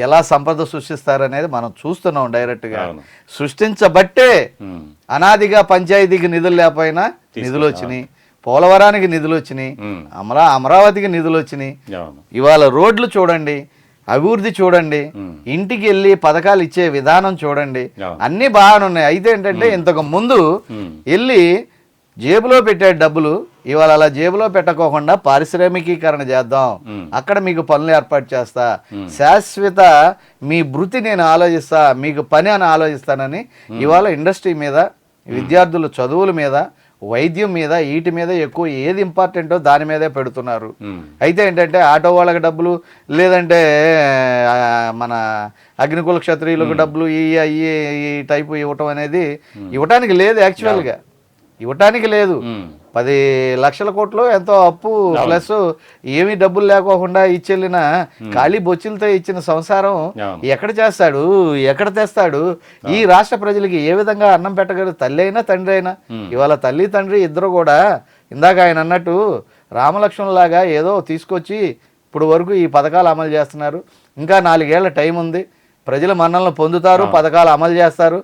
ఎలా సంపద సృష్టిస్తారనేది మనం చూస్తున్నాం డైరెక్ట్గా. సృష్టించబట్టే అనాదిగా పంచాయతీకి నిధులు లేకపోయినా నిధులు వచ్చినాయి, పోలవరానికి నిధులు వచ్చినాయి, అమరావతికి నిధులు వచ్చినాయి. ఇవాళ రోడ్లు చూడండి, అభివృద్ధి చూడండి, ఇంటికి వెళ్ళి పథకాలు ఇచ్చే విధానం చూడండి, అన్నీ బాగానే ఉన్నాయి. అయితే ఏంటంటే ఇంతకు ముందు వెళ్ళి జేబులో పెట్టే డబ్బులు ఇవాళ అలా జేబులో పెట్టకోకుండా పారిశ్రామికీకరణ చేద్దాం, అక్కడ మీకు పనులు ఏర్పాటు చేస్తా, శాశ్వత మీ వృత్తి నేను ఆలోచిస్తా, మీకు పని అని ఆలోచిస్తానని ఇవాళ ఇండస్ట్రీ మీద, విద్యార్థుల చదువుల మీద, వైద్యం మీద, వీటి మీద ఎక్కువ ఏది ఇంపార్టెంటో దాని మీదే పెడుతున్నారు. అయితే ఏంటంటే ఆటో వాళ్ళకి డబ్బులు, లేదంటే మన అగ్నికుల క్షత్రియులకు డబ్బులు ఈ టైపు ఇవ్వటం అనేది ఇవ్వటానికి లేదు, యాక్చువల్గా ఇవ్వటానికి లేదు. 10 లక్షల కోట్లు ఎంతో అప్పు ప్లస్ ఏమీ డబ్బులు లేకోకుండా ఇచ్చెళ్ళిన ఖాళీ బొచ్చులతో ఇచ్చిన సంసారం ఎక్కడ చేస్తాడు, ఎక్కడ తెస్తాడు? ఈ రాష్ట్ర ప్రజలకి ఏ విధంగా అన్నం పెట్టగలరు? తల్లి అయినా తండ్రి అయినా. ఇవాళ తల్లి తండ్రి ఇద్దరు కూడా ఇందాక ఆయన అన్నట్టు రామలక్ష్మణులాగా ఏదో తీసుకొచ్చి ఇప్పుడు వరకు ఈ పథకాలు అమలు చేస్తున్నారు. ఇంకా 4 ఏళ్ల టైం ఉంది, ప్రజల మన్నలను పొందుతారు, పథకాలు అమలు చేస్తారు.